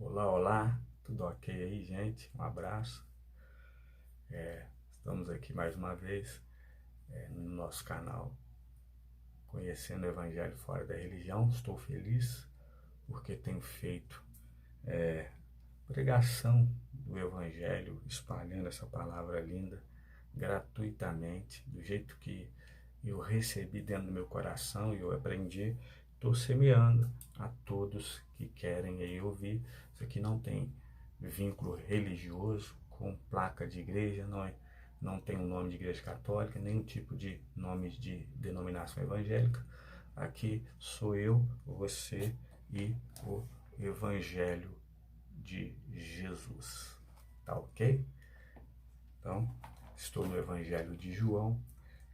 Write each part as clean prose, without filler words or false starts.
Olá, olá, tudo ok aí, gente? Um abraço. Estamos aqui mais uma vez no nosso canal Conhecendo o Evangelho Fora da Religião. Estou feliz porque tenho feito pregação do Evangelho, espalhando essa palavra linda gratuitamente, do jeito que eu recebi dentro do meu coração e eu aprendi. Estou semeando a todos que querem aí ouvir. Isso aqui não tem vínculo religioso com placa de igreja, não tem o nome de igreja católica, nenhum tipo de nome de denominação evangélica. Aqui sou eu, você e o Evangelho de Jesus. Tá ok? Então, estou no Evangelho de João,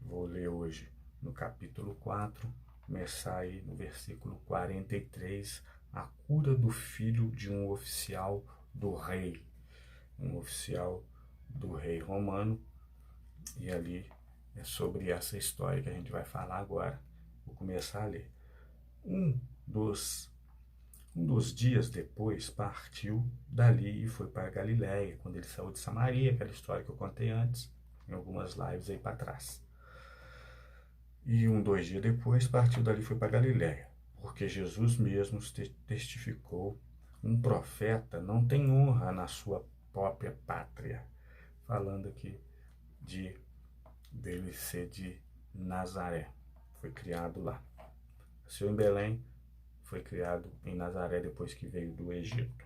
vou ler hoje no capítulo 4, começar aí no versículo 43, a cura do filho de um oficial do rei, um oficial do rei romano, e ali é sobre essa história que a gente vai falar agora. Vou começar a ler. Um dos Um dos dias depois partiu dali e foi para Galiléia, quando ele saiu de Samaria, aquela história que eu contei antes, em algumas lives aí para trás. E 2 dias depois partiu dali e foi para Galiléia, porque Jesus mesmo testificou: um profeta não tem honra na sua própria pátria. Falando aqui dele ser de Nazaré, foi criado lá. Nasceu em Belém, foi criado em Nazaré depois que veio do Egito.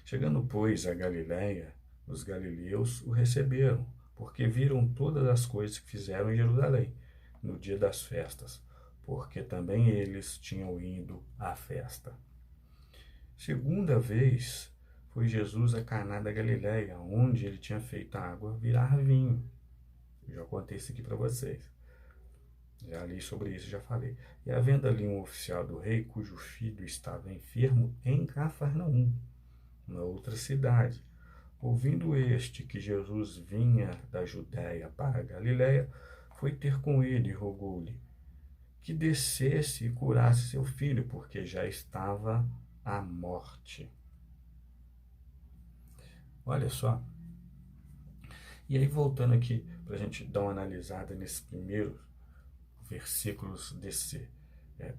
Chegando, pois, a Galiléia, os galileus o receberam, porque viram todas as coisas que fizeram em Jerusalém, no dia das festas, porque também eles tinham ido à festa. Segunda vez foi Jesus a Caná da Galiléia, onde ele tinha feito a água virar vinho. Eu já contei isso aqui para vocês. Já li sobre isso, já falei. E havendo ali um oficial do rei, cujo filho estava enfermo em Cafarnaum, na outra cidade. Ouvindo este que Jesus vinha da Judéia para a Galiléia, foi ter com ele e rogou-lhe que descesse e curasse seu filho, porque já estava à morte. Olha só. E aí, voltando aqui, para a gente dar uma analisada nesses primeiros versículos desse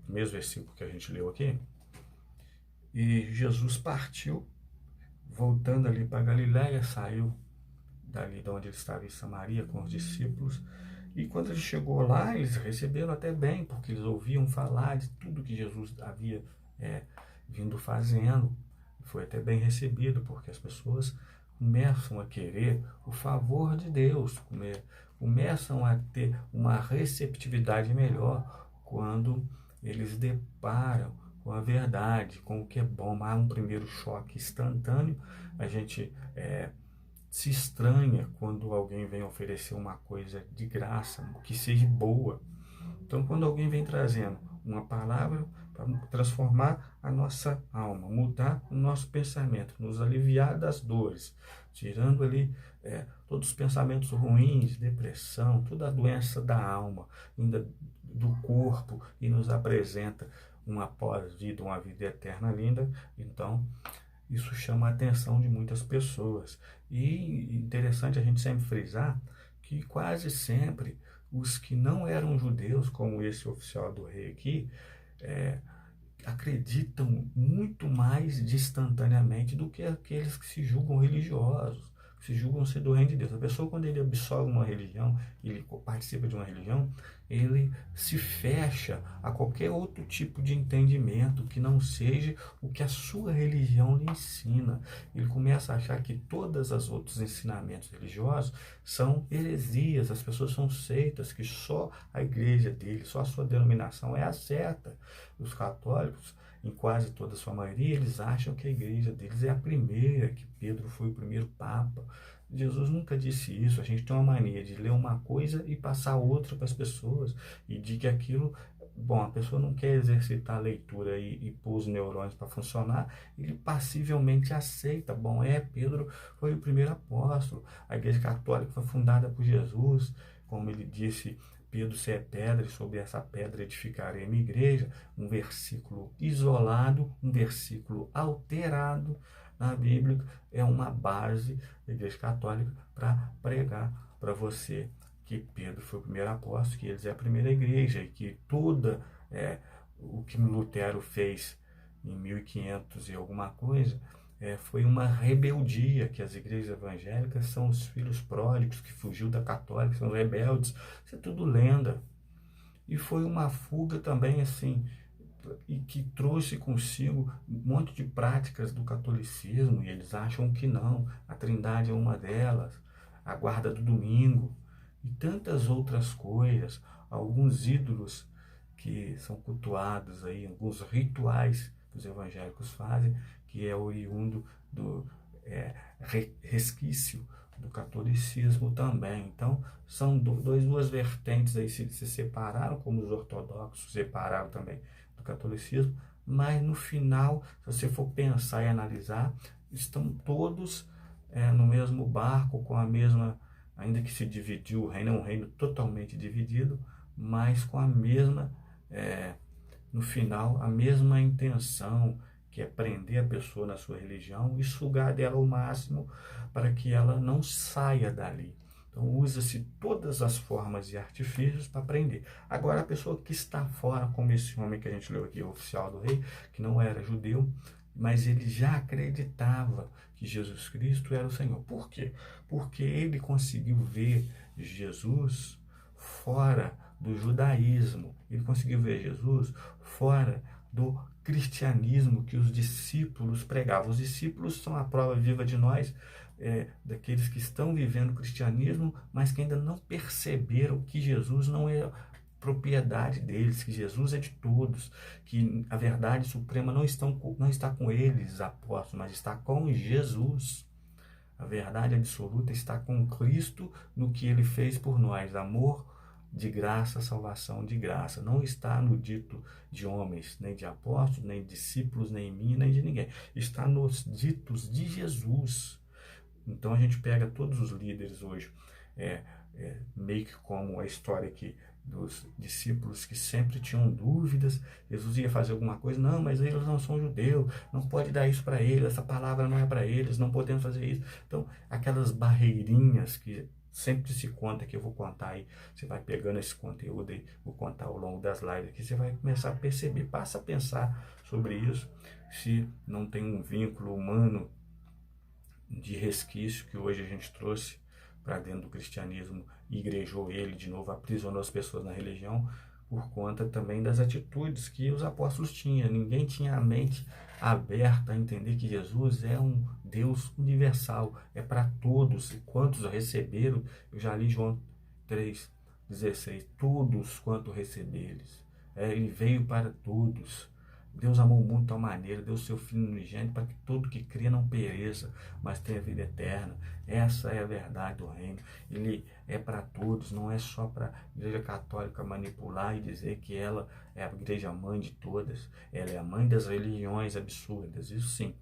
mesmo versículo que a gente leu aqui. E Jesus partiu, voltando ali para Galiléia, saiu dali de onde ele estava em Samaria com os discípulos. E quando ele chegou lá, eles receberam até bem, porque eles ouviam falar de tudo que Jesus havia vindo fazendo. Foi até bem recebido, porque as pessoas começam a querer o favor de Deus, começam a ter uma receptividade melhor quando eles deparam com a verdade, com o que é bom. Há um primeiro choque instantâneo, a gente se estranha quando alguém vem oferecer uma coisa de graça, que seja boa. Então, quando alguém vem trazendo uma palavra para transformar a nossa alma, mudar o nosso pensamento, nos aliviar das dores, tirando ali todos os pensamentos ruins, depressão, toda a doença da alma, ainda do corpo, e nos apresenta uma pós-vida, uma vida eterna linda, então isso chama a atenção de muitas pessoas. E interessante a gente sempre frisar que quase sempre os que não eram judeus, como esse oficial do rei aqui, acreditam muito mais instantaneamente do que aqueles que se julgam religiosos, que se julgam ser do reino de Deus. A pessoa, quando ele absolve uma religião, ele participa de uma religião, ele se fecha a qualquer outro tipo de entendimento que não seja o que a sua religião lhe ensina. Ele começa a achar que todos os outros ensinamentos religiosos são heresias, as pessoas são seitas, que só a igreja dele, só a sua denominação é a certa. Os católicos, em quase toda a sua maioria, eles acham que a igreja deles é a primeira, que Pedro foi o primeiro papa. Jesus nunca disse isso. A gente tem uma mania de ler uma coisa e passar outra para as pessoas, e de que aquilo, bom, a pessoa não quer exercitar a leitura e pôr os neurônios para funcionar, ele passivelmente aceita. Bom, Pedro foi o primeiro apóstolo, a igreja católica foi fundada por Jesus, como ele disse Pedro, você é pedra, e sobre essa pedra edificarei a minha igreja. Um versículo isolado, um versículo alterado na Bíblia, é uma base da Igreja Católica para pregar para você que Pedro foi o primeiro apóstolo, que eles é a primeira igreja, e que toda o que Lutero fez em 1500 e alguma coisa, foi uma rebeldia, que as igrejas evangélicas são os filhos pródigos que fugiu da católica, são rebeldes, isso é tudo lenda. E foi uma fuga também, assim, e que trouxe consigo um monte de práticas do catolicismo, e eles acham que não, a Trindade é uma delas, a guarda do domingo, e tantas outras coisas, alguns ídolos que são cultuados aí, alguns rituais que os evangélicos fazem, que é oriundo do resquício do catolicismo também. Então, são duas vertentes aí se separaram, como os ortodoxos separaram também do catolicismo, mas no final, se você for pensar e analisar, estão todos no mesmo barco, com a mesma, ainda que se dividiu o reino, é um reino totalmente dividido, mas com a mesma, no final, a mesma intenção, que é prender a pessoa na sua religião e sugar dela o máximo para que ela não saia dali. Então usa-se todas as formas e artifícios para prender. Agora a pessoa que está fora, como esse homem que a gente leu aqui, o oficial do rei, que não era judeu, mas ele já acreditava que Jesus Cristo era o Senhor. Por quê? Porque ele conseguiu ver Jesus fora do judaísmo. Ele conseguiu ver Jesus fora do cristianismo que os discípulos pregavam. Os discípulos são a prova viva de nós, daqueles que estão vivendo o cristianismo, mas que ainda não perceberam que Jesus não é propriedade deles, que Jesus é de todos, que a verdade suprema não está com eles, apóstolos, mas está com Jesus. A verdade absoluta está com Cristo no que ele fez por nós. Amor de graça, salvação de graça. Não está no dito de homens, nem de apóstolos, nem de discípulos, nem em mim, nem de ninguém. Está nos ditos de Jesus. Então a gente pega todos os líderes hoje, meio que como a história aqui dos discípulos que sempre tinham dúvidas. Jesus ia fazer alguma coisa, não, mas eles não são judeus, não pode dar isso para eles, essa palavra não é para eles, não podemos fazer isso. Então, aquelas barreirinhas que sempre se conta, que eu vou contar aí, você vai pegando esse conteúdo aí, vou contar ao longo das lives aqui, você vai começar a perceber, passa a pensar sobre isso, se não tem um vínculo humano de resquício que hoje a gente trouxe para dentro do cristianismo, igrejou ele de novo, aprisionou as pessoas na religião, por conta também das atitudes que os apóstolos tinham. Ninguém tinha a mente aberta a entender que Jesus é um Deus universal, é para todos, e quantos receberam, eu já li João 3,16, todos quanto receberes, ele veio para todos. Deus amou o mundo de tal maneira, deu o seu Filho unigênito para que todo que crê não pereça, mas tenha vida eterna. Essa é a verdade do reino. Ele é para todos, não é só para a Igreja Católica manipular e dizer que ela é a igreja mãe de todas. Ela é a mãe das religiões absurdas, isso sim.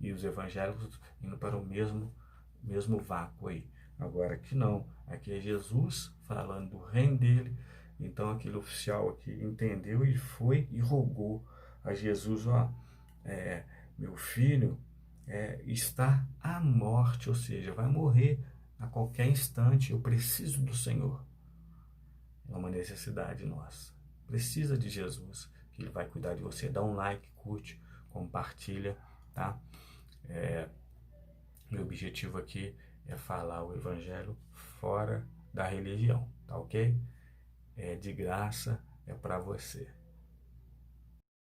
E os evangélicos indo para o mesmo vácuo aí. Agora aqui não, aqui é Jesus falando do reino dele. Então aquele oficial aqui entendeu e foi e rogou a Jesus, meu filho está à morte, ou seja, vai morrer a qualquer instante, eu preciso do Senhor. É uma necessidade nossa. Precisa de Jesus, que ele vai cuidar de você. Dá um like, curte, compartilha, tá? Meu objetivo aqui é falar o evangelho fora da religião, tá ok? É de graça, é para você.